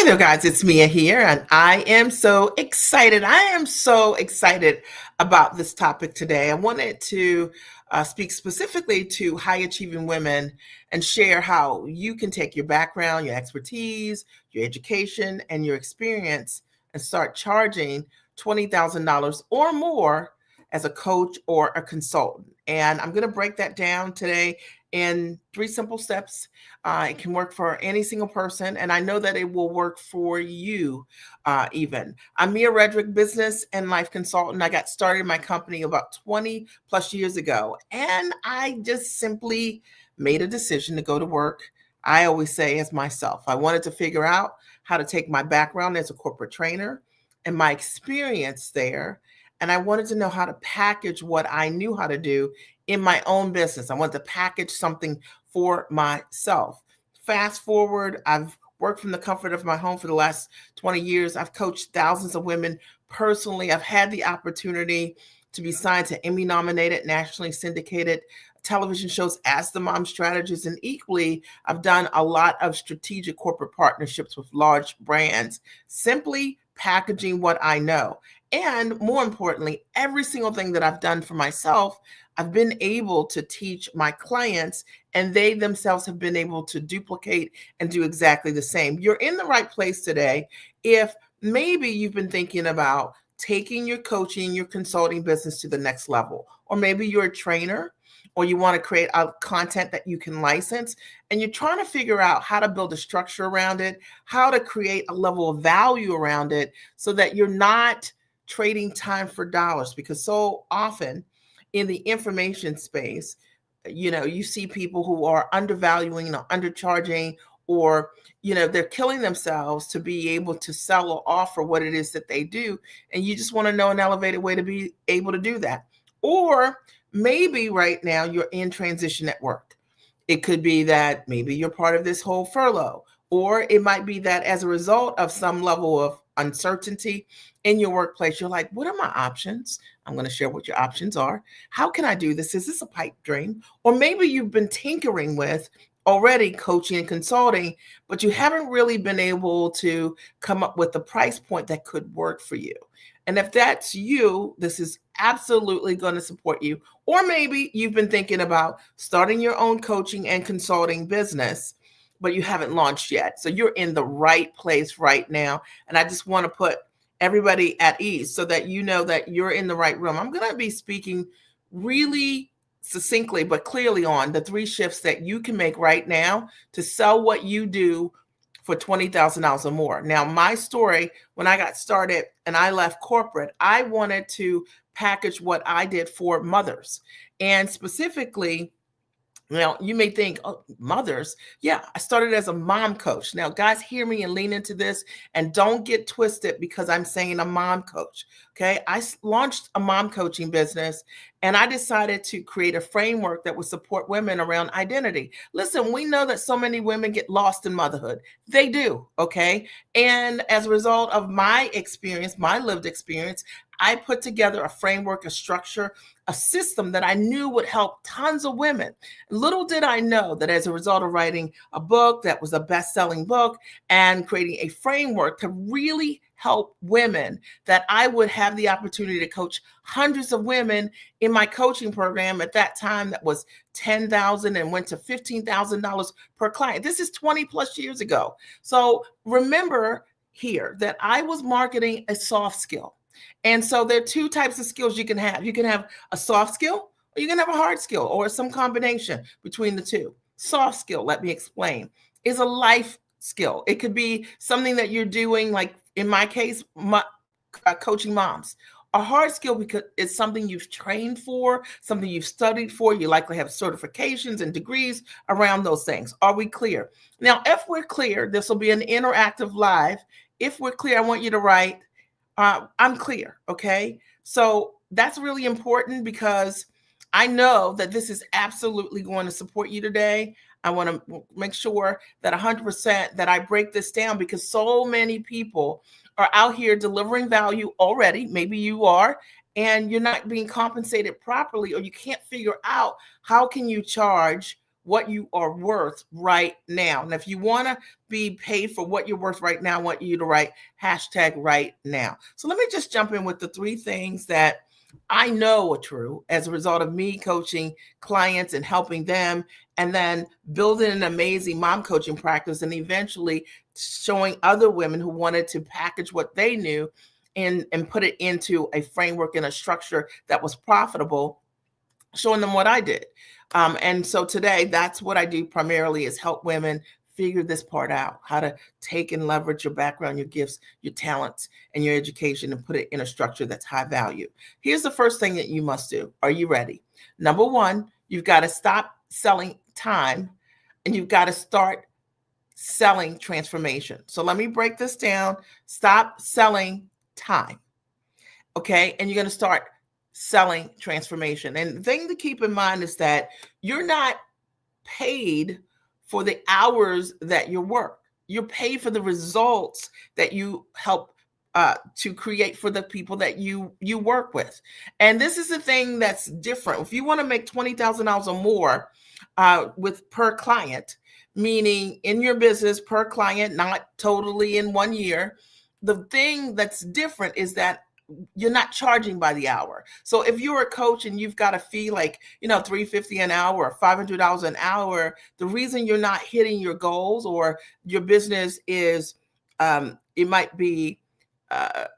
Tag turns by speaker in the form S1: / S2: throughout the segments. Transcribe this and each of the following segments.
S1: Hi there, guys. It's Mia here, and I am so excited. I am so excited about this topic today. I wanted to speak specifically to high achieving women and share how you can take your background, your expertise, your education, and your experience and start charging $20,000 or more as a coach or a consultant. And I'm going to break that down today in three simple steps. It can work for any single person, and I know that it will work for you even. I'm Mia Redrick, business and life consultant. I got started in my company about 20 plus years ago, and I just simply made a decision to go to work. I always say as myself, I wanted to figure out how to take my background as a corporate trainer and my experience there, and I wanted to know how to package what I knew how to do in my own business. I wanted to package something for myself. Fast forward, I've worked from the comfort of my home for the last 20 years. I've coached thousands of women personally. I've had the opportunity to be signed to Emmy nominated, nationally syndicated television shows as the mom strategist. And equally, I've done a lot of strategic corporate partnerships with large brands, simply packaging what I know. And more importantly, every single thing that I've done for myself, I've been able to teach my clients, and they themselves have been able to duplicate and do exactly the same. You're in the right place today if maybe you've been thinking about taking your coaching, your consulting business to the next level, or maybe you're a trainer or you want to create a content that you can license and you're trying to figure out how to build a structure around it, how to create a level of value around it so that you're not trading time for dollars. Because so often in the information space, you see people who are undervaluing or undercharging, or they're killing themselves to be able to sell or offer what it is that they do, and you just want to know an elevated way to be able to do that. Or maybe right now you're in transition at work. It could be that maybe you're part of this whole furlough, or it might be that as a result of some level of uncertainty in your workplace, you're like, what are my options? I'm going to share what your options are. How can I do this? Is this a pipe dream? Or maybe you've been tinkering with already coaching and consulting, but you haven't really been able to come up with a price point that could work for you. And if that's you, this is absolutely going to support you. Or maybe you've been thinking about starting your own coaching and consulting business, but you haven't launched yet. So you're in the right place right now. And I just want to put everybody at ease so that you know that you're in the right room. I'm going to be speaking really succinctly but clearly on the three shifts that you can make right now to sell what you do for $20,000 or more. Now, my story, when I got started and I left corporate, I wanted to package what I did for mothers. And specifically, now, you may think, oh, mothers. Yeah, I started as a mom coach. Now, guys, hear me and lean into this and don't get twisted because I'm saying a mom coach. Okay. I launched a mom coaching business and I decided to create a framework that would support women around identity. Listen, we know that so many women get lost in motherhood. They do. Okay. And as a result of my experience, my lived experience, I put together a framework, a structure, a system that I knew would help tons of women. Little did I know that as a result of writing a book that was a best-selling book and creating a framework to really help women, that I would have the opportunity to coach hundreds of women in my coaching program at that time that was $10,000 and went to $15,000 per client. This is 20 plus years ago. So remember here that I was marketing a soft skill. And so there are two types of skills you can have. You can have a soft skill or you can have a hard skill or some combination between the two. Soft skill, let me explain, is a life skill. It could be something that you're doing, like in my case, coaching moms. A hard skill because it's something you've trained for, something you've studied for. You likely have certifications and degrees around those things. Are we clear? Now, if we're clear, this will be an interactive live. If we're clear, I want you to write, I'm clear. Okay. So that's really important because I know that this is absolutely going to support you today. I want to make sure that 100% that I break this down because so many people are out here delivering value already. Maybe you are, and you're not being compensated properly, or you can't figure out how can you charge what you are worth right now. And if you want to be paid for what you're worth right now, I want you to write hashtag right now. So let me just jump in with the three things that I know are true as a result of me coaching clients and helping them, and then building an amazing mom coaching practice, and eventually showing other women who wanted to package what they knew and put it into a framework and a structure that was profitable, showing them what I did. And so today, that's what I do primarily, is help women figure this part out, how to take and leverage your background, your gifts, your talents, and your education, and put it in a structure that's high value. Here's the first thing that you must do. Are you ready? Number one, you've got to stop selling time, and you've got to start selling transformation. So let me break this down. Stop selling time. Okay. And you're going to start selling transformation. And the thing to keep in mind is that you're not paid for the hours that you work. You're paid for the results that you help to create for the people that you work with. And this is the thing that's different. If you want to make $20,000 or more with per client, meaning in your business per client, not totally in 1 year, the thing that's different is that you're not charging by the hour. So if you're a coach and you've got a fee like, $350 an hour or $500 an hour, the reason you're not hitting your goals, or your business is, it might be,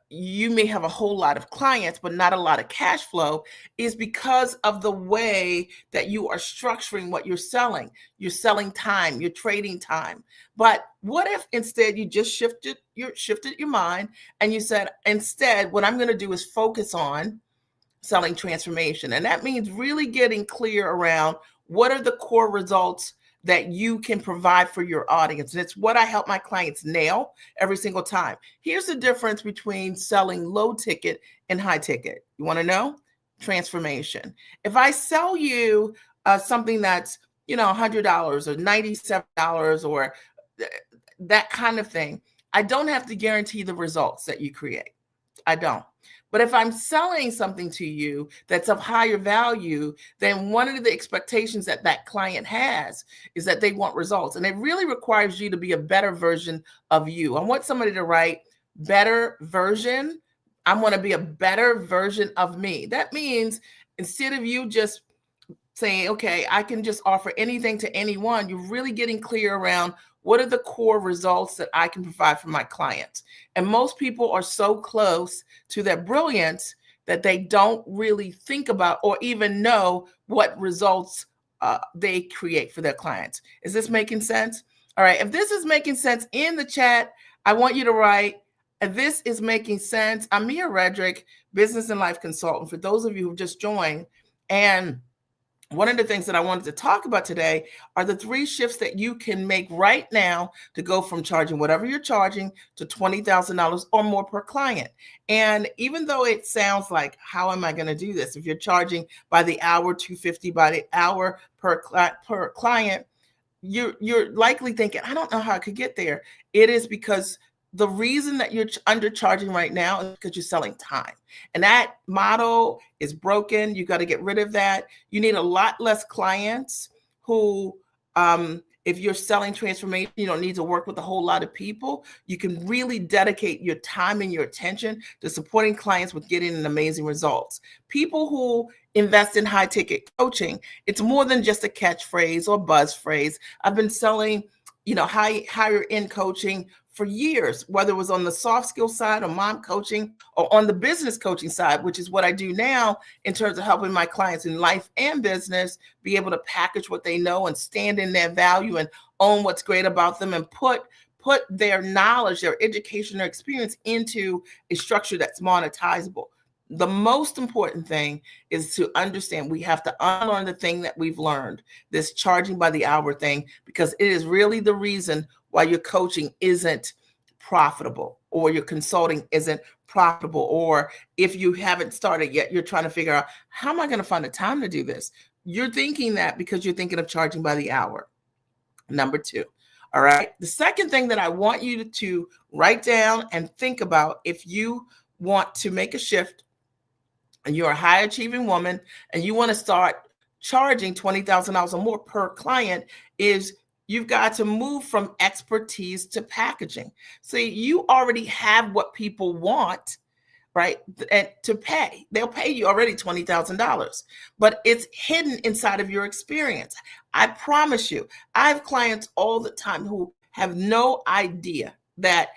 S1: you may have a whole lot of clients, but not a lot of cash flow, is because of the way that you are structuring what you're selling. You're selling time, you're trading time. But what if instead you just shifted your mind and you said, instead, what I'm going to do is focus on selling transformation. And that means really getting clear around what are the core results that you can provide for your audience. And it's what I help my clients nail every single time. Here's the difference between selling low ticket and high ticket. You want to know? Transformation. If I sell you something that's, $100 or $97 or that kind of thing, I don't have to guarantee the results that you create. I don't. But if I'm selling something to you that's of higher value, then one of the expectations that that client has is that they want results. And it really requires you to be a better version of you. I want somebody to write better version. I want to be a better version of me. That means instead of you just saying, okay, I can just offer anything to anyone, you're really getting clear around what are the core results that I can provide for my clients. And most people are so close to their brilliance that they don't really think about or even know what results they create for their clients. Is this making sense? All right. If this is making sense, in the chat, I want you to write, this is making sense. I'm Mia Redrick, business and life consultant, for those of you who just joined. And one of the things that I wanted to talk about today are the 3 shifts that you can make right now to go from charging whatever you're charging to $20,000 or more per client. And even though it sounds like, how am I going to do this? If you're charging by the hour, $250 by the hour per client, you're likely thinking, I don't know how I could get there. It is because the reason that you're undercharging right now is because you're selling time. And that model is broken. You got to get rid of that. You need a lot less clients who, if you're selling transformation, you don't need to work with a whole lot of people. You can really dedicate your time and your attention to supporting clients with getting an amazing results. People who invest in high ticket coaching, it's more than just a catchphrase or buzz phrase. I've been selling, higher end coaching for years, whether it was on the soft skill side or mom coaching or on the business coaching side, which is what I do now in terms of helping my clients in life and business be able to package what they know and stand in their value and own what's great about them and put their knowledge, their education, their experience into a structure that's monetizable. The most important thing is to understand we have to unlearn the thing that we've learned, this charging by the hour thing, because it is really the reason why your coaching isn't profitable or your consulting isn't profitable. Or if you haven't started yet, you're trying to figure out, how am I going to find the time to do this? You're thinking that because you're thinking of charging by the hour. Number 2. All right. The second thing that I want you to write down and think about, if you want to make a shift and you're a high achieving woman and you want to start charging $20,000 or more per client is you've got to move from expertise to packaging. See, you already have what people want, right? And to pay, they'll pay you already $20,000, but it's hidden inside of your experience. I promise you, I have clients all the time who have no idea that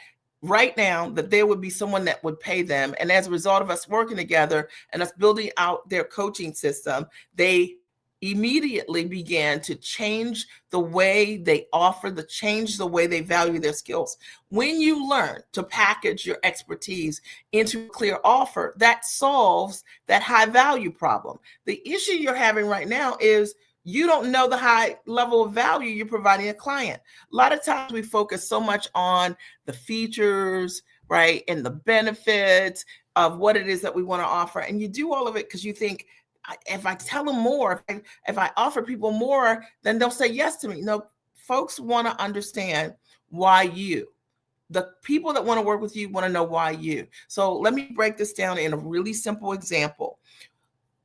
S1: right now that there would be someone that would pay them. And as a result of us working together and us building out their coaching system, they immediately began to change the way they offer, change the way they value their skills. When you learn to package your expertise into a clear offer, that solves that high value problem. The issue you're having right now is you don't know the high level of value you're providing a client. A lot of times we focus so much on the features, right, and the benefits of what it is that we want to offer. And you do all of it because you think, if I tell them more, if I offer people more, then they'll say yes to me. No, folks want to understand why you. The people that want to work with you want to know why you. So let me break this down in a really simple example.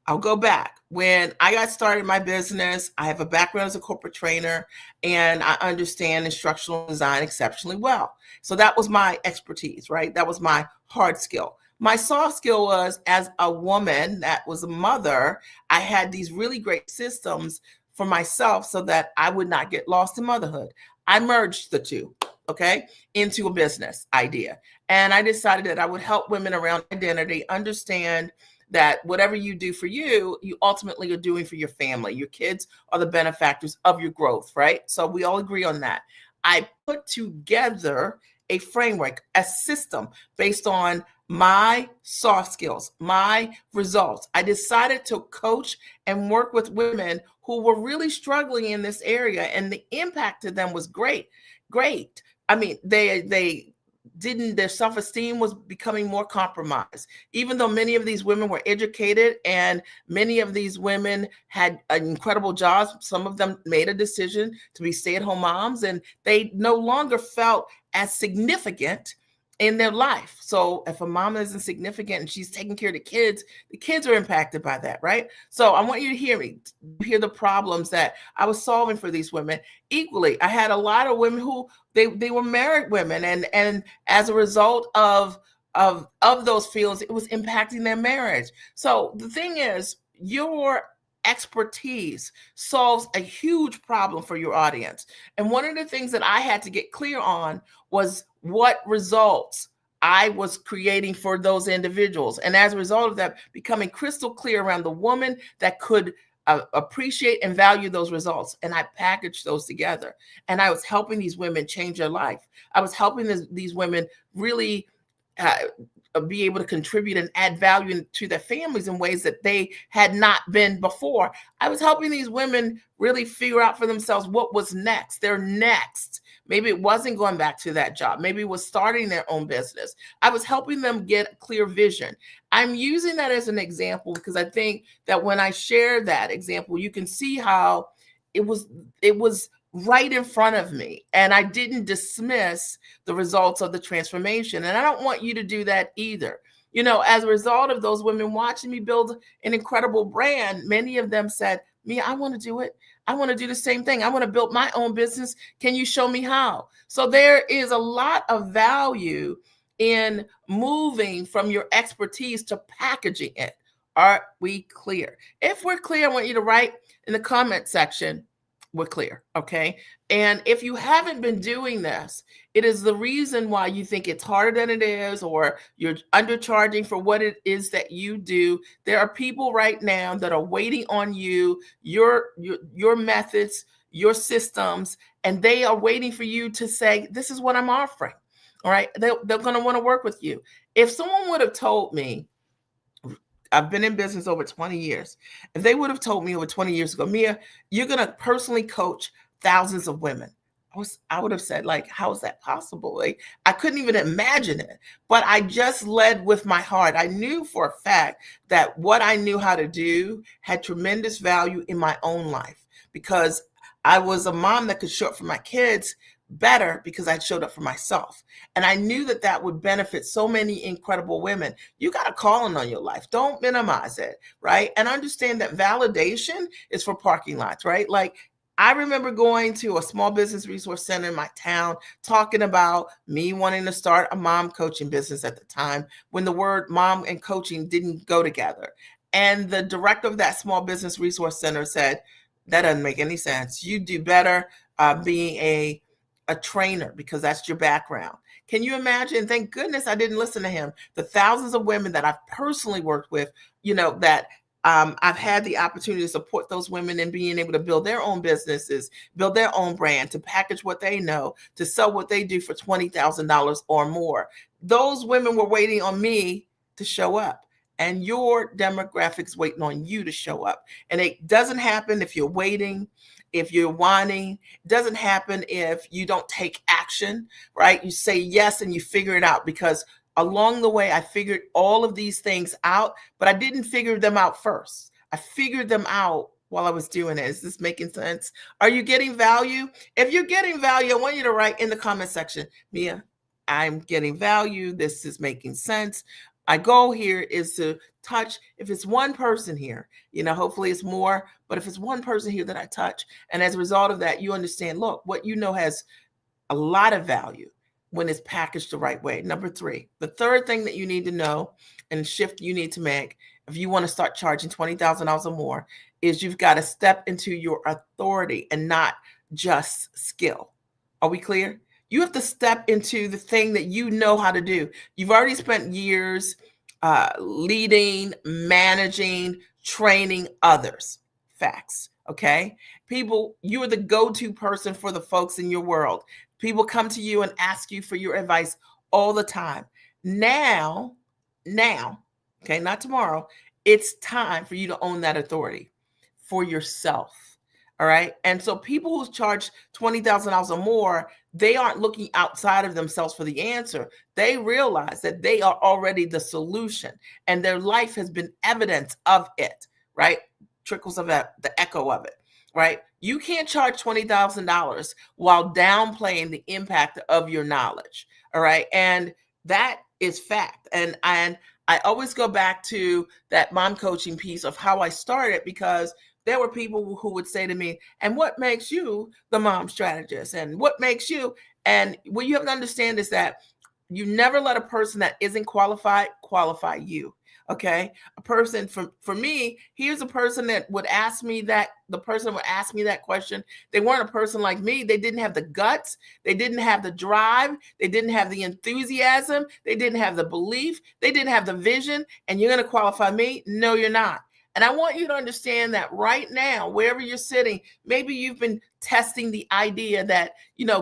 S1: I'll go back. When I got started in my business, I have a background as a corporate trainer, and I understand instructional design exceptionally well. So that was my expertise, right? That was my hard skill. My soft skill was, as a woman that was a mother, I had these really great systems for myself so that I would not get lost in motherhood. I merged the two, okay, into a business idea. And I decided that I would help women around identity understand that whatever you do for you, you ultimately are doing for your family. Your kids are the benefactors of your growth, right? So we all agree on that. I put together a framework, a system based on my soft skills, my results. I decided to coach and work with women who were really struggling in this area, and the impact to them was great. I mean, their self-esteem was becoming more compromised. Even though many of these women were educated and many of these women had incredible jobs, some of them made a decision to be stay-at-home moms, and they no longer felt as significant in their life. So if a mom isn't significant and she's taking care of the kids are impacted by that, right? So I want you to hear the problems that I was solving for these women. Equally, I had a lot of women who they were married women, and as a result of those feelings, it was impacting their marriage. So the thing is, your expertise solves a huge problem for your audience. And one of the things that I had to get clear on was what results I was creating for those individuals. And as a result of that, becoming crystal clear around the woman that could appreciate and value those results. And I packaged those together. And I was helping these women change their life. I was helping these women really be able to contribute and add value to their families in ways that they had not been before. I was helping these women really figure out for themselves what was next. Their next. Maybe it wasn't going back to that job. Maybe it was starting their own business. I was helping them get a clear vision. I'm using that as an example because I think that when I share that example, you can see how it was right in front of me, and I didn't dismiss the results of the transformation. And I don't want you to do that either. You know, as a result of those women watching me build an incredible brand, many of them said, Mia, I want to do it. I want to do the same thing. I want to build my own business. Can you show me how? So there is a lot of value in moving from your expertise to packaging it. Are we clear? If we're clear, I want you to write in the comment section, we're clear, okay? And if you haven't been doing this, it is the reason why you think it's harder than it is, or you're undercharging for what it is that you do. There are people right now that are waiting on you, your methods, your systems, and they are waiting for you to say, this is what I'm offering, all right? They're going to want to work with you. If someone would have told me, I've been in business over 20 years. If they would have told me over 20 years ago, Mia, you're going to personally coach thousands of women, I would have said, like, how is that possible? Like, I couldn't even imagine it. But I just led with my heart. I knew for a fact that what I knew how to do had tremendous value in my own life, because I was a mom that could show up for my kids, better because I showed up for myself. And I knew that that would benefit so many incredible women. You got a calling on your life. Don't minimize it, right? And understand that validation is for parking lots, right? Like, I remember going to a small business resource center in my town, talking about me wanting to start a mom coaching business at the time when the word mom and coaching didn't go together. And the director of that small business resource center said, that doesn't make any sense. You do better being a trainer because that's your background. Can you imagine? Thank goodness I didn't listen to him. The thousands of women that I've personally worked with, that I've had the opportunity to support those women in being able to build their own businesses, build their own brand, to package what they know, to sell what they do for $20,000 or more. Those women were waiting on me to show up. And your demographics waiting on you to show up. And it doesn't happen if you're waiting, if you're whining. It doesn't happen if you don't take action, right? You say yes and you figure it out, because along the way, I figured all of these things out, but I didn't figure them out first. I figured them out while I was doing it. Is this making sense? Are you getting value? If you're getting value, I want you to write in the comment section, Mia, I'm getting value. This is making sense. My goal here is to touch, if it's one person here, hopefully it's more, but if it's one person here that I touch, and as a result of that, you understand, look, what you know has a lot of value when it's packaged the right way. Number 3, the third thing that you need to know and shift you need to make if you want to start charging $20,000 or more is you've got to step into your authority and not just skill. Are we clear? You have to step into the thing that you know how to do. You've already spent years leading, managing, training others. Facts. Okay. People, you are the go-to person for the folks in your world. People come to you and ask you for your advice all the time. Now, okay, not tomorrow, it's time for you to own that authority for yourself. All right. And so people who charge $20,000 or more, they aren't looking outside of themselves for the answer. They realize that they are already the solution and their life has been evidence of it, right? Trickles of the echo of it, right? You can't charge $20,000 while downplaying the impact of your knowledge. All right. And that is fact. And I always go back to that mom coaching piece of how I started, because there were people who would say to me, and what makes you the mom strategist? And what makes you? And what you have to understand is that you never let a person that isn't qualified qualify you. Okay. A person for me, here's a person that would ask me that, the person would ask me that question. They weren't a person like me. They didn't have the guts. They didn't have the drive. They didn't have the enthusiasm. They didn't have the belief. They didn't have the vision. And you're going to qualify me? No, you're not. And I want you to understand that right now, wherever you're sitting, maybe you've been testing the idea that,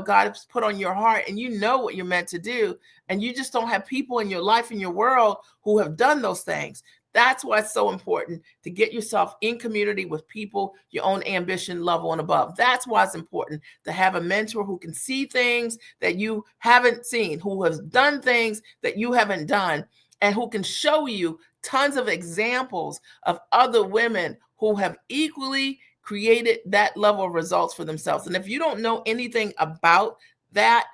S1: God has put on your heart and you know what you're meant to do. And you just don't have people in your life, in your world who have done those things. That's why it's so important to get yourself in community with people, your own ambition level and above. That's why it's important to have a mentor who can see things that you haven't seen, who has done things that you haven't done, and who can show you tons of examples of other women who have equally created that level of results for themselves. And if you don't know anything about that,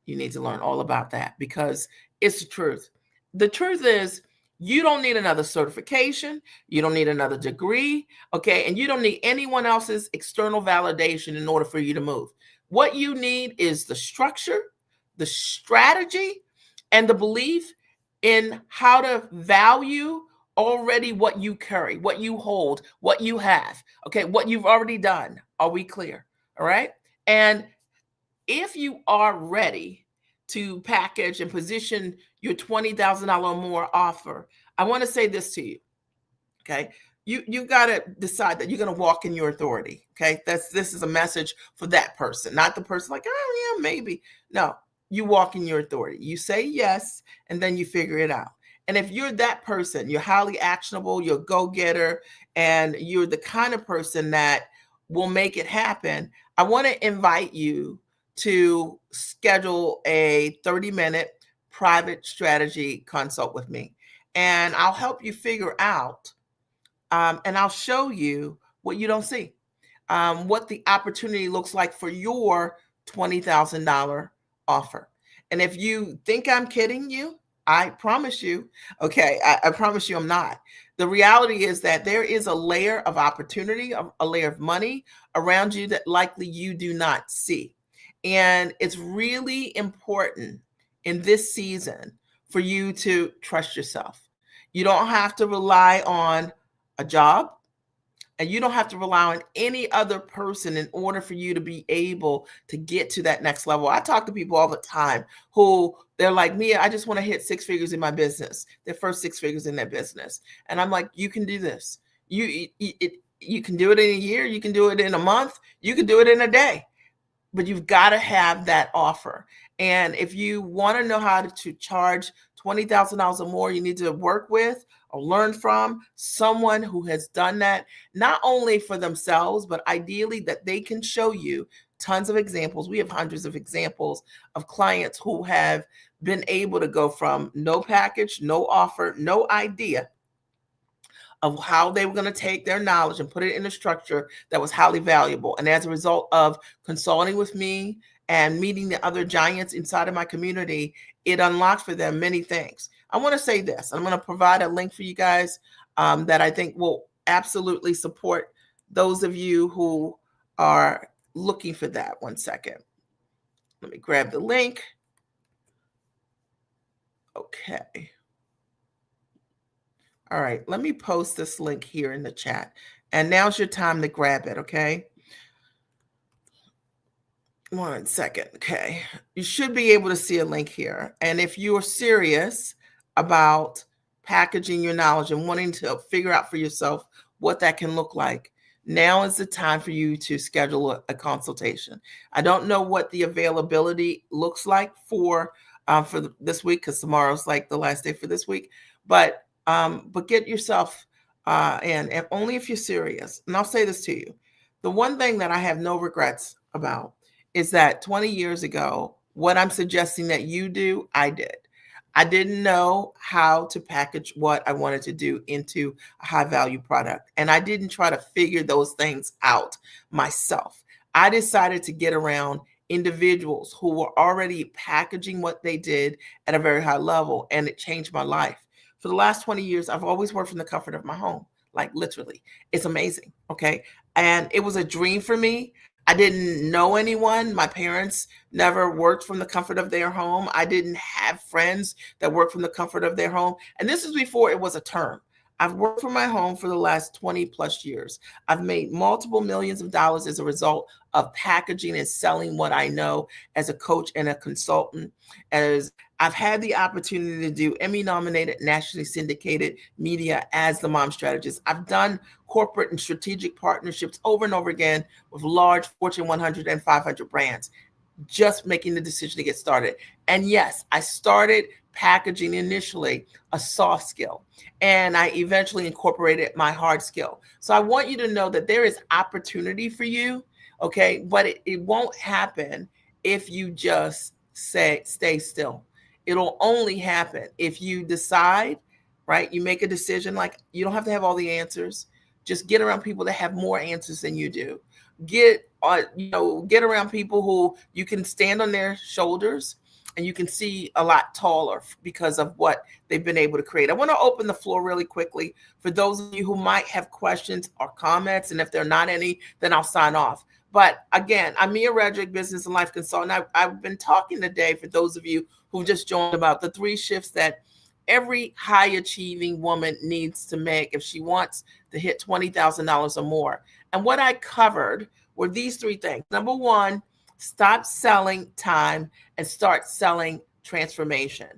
S1: you need to learn all about that, because it's the truth. The truth is, you don't need another certification. You don't need another degree. Okay. And you don't need anyone else's external validation in order for you to move. What you need is the structure, the strategy, and the belief in how to value already what you carry, what you hold, what you have, okay, what you've already done. Are we clear? All right. And if you are ready to package and position your $20,000 or more offer, I want to say this to you. Okay. You got to decide that you're going to walk in your authority. Okay. This is a message for that person, not the person like, oh yeah, maybe. No, you walk in your authority. You say yes, and then you figure it out. And if you're that person, you're highly actionable, you're a go-getter, and you're the kind of person that will make it happen, I want to invite you to schedule a 30-minute private strategy consult with me. And I'll help you figure out, and I'll show you what you don't see, what the opportunity looks like for your $20,000 offer. And if you think I'm kidding you, I promise you, okay, I promise you I'm not. The reality is that there is a layer of opportunity, a layer of money around you that likely you do not see. And it's really important in this season for you to trust yourself. You don't have to rely on a job, and you don't have to rely on any other person in order for you to be able to get to that next level. I talk to people all the time who they're like, Mia, I just want to hit six figures in my business, their first six figures in their business. And I'm like, you can do this. You can do it in a year. You can do it in a month. You can do it in a day. But you've got to have that offer. And if you want to know how to charge $20,000 or more, you need to work with or learn from someone who has done that, not only for themselves, but ideally that they can show you tons of examples. We have hundreds of examples of clients who have been able to go from no package, no offer, no idea of how they were going to take their knowledge and put it in a structure that was highly valuable. And as a result of consulting with me and meeting the other giants inside of my community, it unlocked for them many things. I want to say this. I'm going to provide a link for you guys that I think will absolutely support those of you who are looking for that. One second. Let me grab the link. Okay. All right, let me post this link here in the chat. And now's your time to grab it, okay? 1 second, okay. You should be able to see a link here. And if you're serious about packaging your knowledge and wanting to figure out for yourself what that can look like, now is the time for you to schedule a consultation. I don't know what the availability looks like for this week, because tomorrow's like the last day for this week. But get yourself in, and only if you're serious. And I'll say this to you. The one thing that I have no regrets about is that 20 years ago, what I'm suggesting that you do, I did. I didn't know how to package what I wanted to do into a high value product. And I didn't try to figure those things out myself. I decided to get around individuals who were already packaging what they did at a very high level, and it changed my life. For the last 20 years, I've always worked from the comfort of my home, like literally. It's amazing, okay? And it was a dream for me. I didn't know anyone. My parents never worked from the comfort of their home. I didn't have friends that worked from the comfort of their home. And this was before it was a term. I've worked from my home for the last 20 plus years. I've made multiple millions of dollars as a result of packaging and selling what I know as a coach and a consultant. As I've had the opportunity to do Emmy-nominated, nationally syndicated media as the mom strategist. I've done corporate and strategic partnerships over and over again with large Fortune 100 and 500 brands, just making the decision to get started. And yes, I started packaging initially a soft skill, and I eventually incorporated my hard skill. So I want you to know that there is opportunity for you, okay? But it won't happen if you just stay still. It'll only happen if you decide, right? You make a decision. Like, you don't have to have all the answers. Just get around people that have more answers than you do. Get around people who you can stand on their shoulders and you can see a lot taller because of what they've been able to create. I want to open the floor really quickly for those of you who might have questions or comments. And if there are not any, then I'll sign off. But again, I'm Mia Redrick, business and life consultant. I've been talking today, for those of you who just joined, about the 3 shifts that every high achieving woman needs to make if she wants to hit $20,000 or more. And what I covered were these 3 things. Number 1, stop selling time and start selling transformation.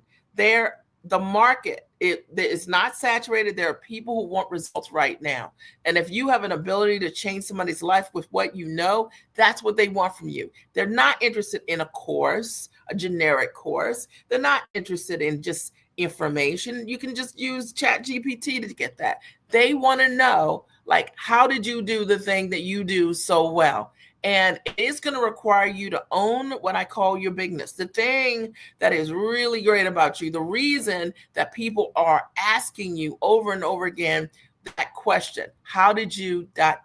S1: The market, it is not saturated. There are people who want results right now. And if you have an ability to change somebody's life with what you know, that's what they want from you. They're not interested in a course, a generic course. They're not interested in just information. You can just use ChatGPT to get that. They want to know, like, how did you do the thing that you do so well? And it's going to require you to own what I call your bigness, the thing that is really great about you, the reason that people are asking you over and over again that question, how did you ... That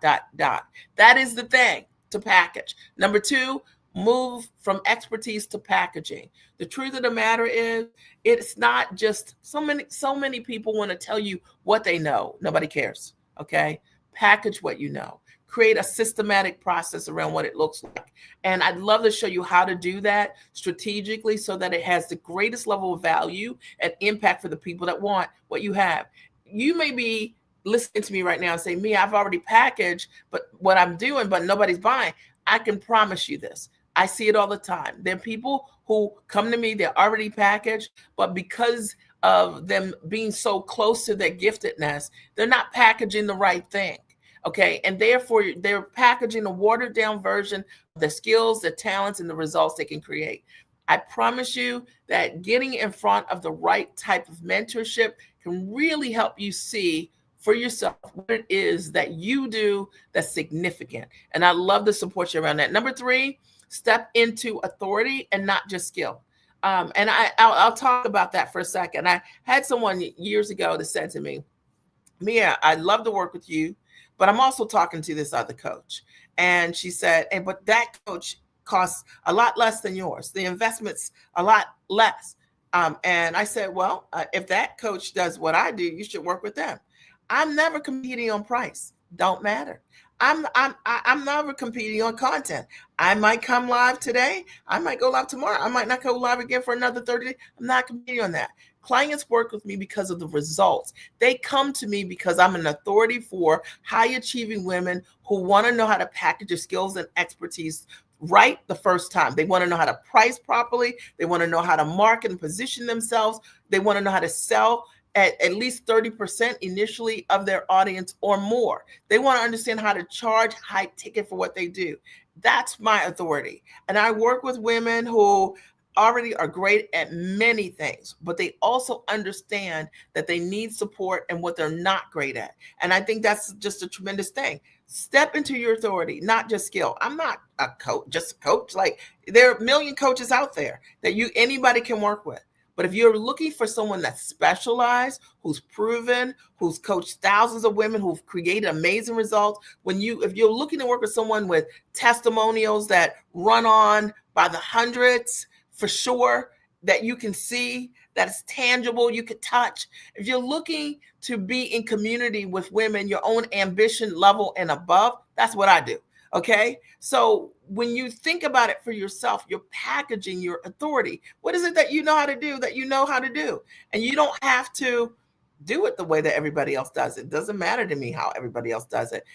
S1: is the thing to package. Number 2, move from expertise to packaging. The truth of the matter is, it's not just so many people want to tell you what they know. Nobody cares. Okay. Package what you know. Create a systematic process around what it looks like. And I'd love to show you how to do that strategically so that it has the greatest level of value and impact for the people that want what you have. You may be listening to me right now and say, "Me, I've already packaged, but what I'm doing, but nobody's buying." I can promise you this. I see it all the time. There are people who come to me, they're already packaged, but because of them being so close to their giftedness, they're not packaging the right thing. Okay. And therefore, they're packaging a watered down version of the skills, the talents, and the results they can create. I promise you that getting in front of the right type of mentorship can really help you see for yourself what it is that you do that's significant. And I love to support you around that. Number 3, step into authority and not just skill. And I'll talk about that for a second. I had someone years ago that said to me, "Mia, I'd love to work with you, but I'm also talking to this other coach." And she said, but that coach costs a lot less than yours. The investment's a lot less. And I said, "Well, if that coach does what I do, you should work with them." I'm never competing on price. Don't matter. I'm never competing on content. I might come live today. I might go live tomorrow. I might not go live again for another 30 days. I'm not competing on that. Clients work with me because of the results. They come to me because I'm an authority for high achieving women who want to know how to package their skills and expertise right the first time. They want to know how to price properly. They want to know how to market and position themselves. They want to know how to sell at least 30% initially of their audience or more. They want to understand how to charge high ticket for what they do. That's my authority. And I work with women who already are great at many things, but they also understand that they need support and what they're not great at. And I think that's just a tremendous thing. Step into your authority, not just skill. I'm not a coach, just a coach. Like, there are a million coaches out there that anybody can work with. But if you're looking for someone that's specialized, who's proven, who's coached thousands of women, who've created amazing results, if you're looking to work with someone with testimonials that run on by the hundreds, for sure, that you can see, that is tangible, you could touch. If you're looking to be in community with women, your own ambition level and above, that's what I do. Okay. So when you think about it for yourself, you're packaging your authority. What is it that you know how to do that you know how to do? And you don't have to do it the way that everybody else does it. It doesn't matter to me how everybody else does it.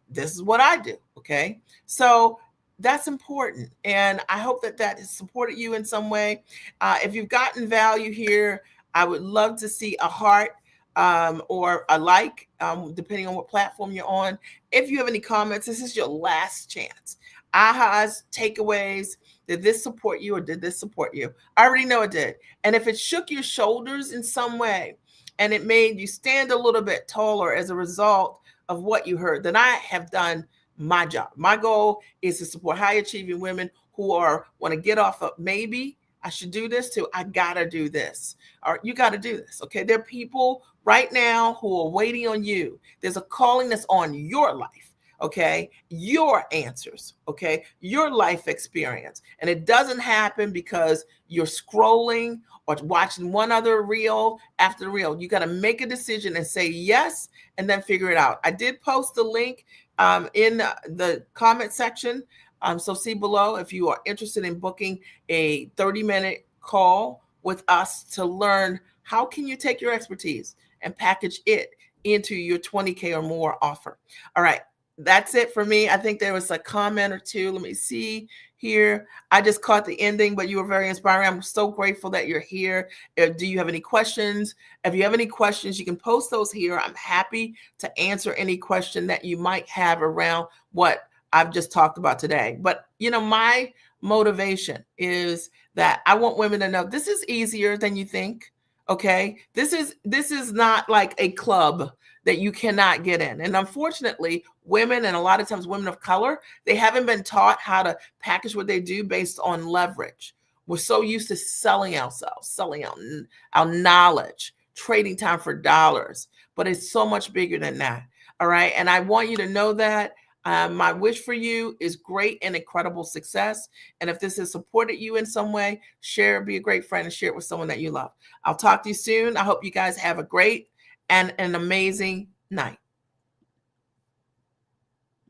S1: This is what I do. Okay. So that's important. And I hope that has supported you in some way. If you've gotten value here, I would love to see a heart or a like, depending on what platform you're on. If you have any comments, this is your last chance. Ahas, takeaways. Did this support you or did this support you? I already know it did. And if it shook your shoulders in some way and it made you stand a little bit taller as a result of what you heard, then I have done my job. My goal is to support high achieving women who want to get off of maybe I should do this too. I gotta do this. Or you gotta do this. Okay. There are people right now who are waiting on you. There's a calling that's on your life. Okay. Your answers. Okay. Your life experience. And it doesn't happen because you're scrolling or watching one other reel after reel. You got to make a decision and say yes, and then figure it out. I did post the link in the comment section. So see below if you are interested in booking a 30-minute call with us to learn how can you take your expertise and package it into your 20K or more offer. All right, that's it for me. I think there was a comment or two. Let me see here. I just caught the ending, but you were very inspiring. I'm so grateful that you're here. Do you have any questions? If you have any questions, you can post those here. I'm happy to answer any question that you might have around what I've just talked about today. But, my motivation is that I want women to know this is easier than you think. Okay. This is not like a club that you cannot get in. And unfortunately, women, and a lot of times women of color, they haven't been taught how to package what they do based on leverage. We're so used to selling ourselves, selling our knowledge, trading time for dollars, but it's so much bigger than that. All right. And I want you to know that. My wish for you is great and incredible success. And if this has supported you in some way, share, be a great friend, and share it with someone that you love. I'll talk to you soon. I hope you guys have a great and an amazing night.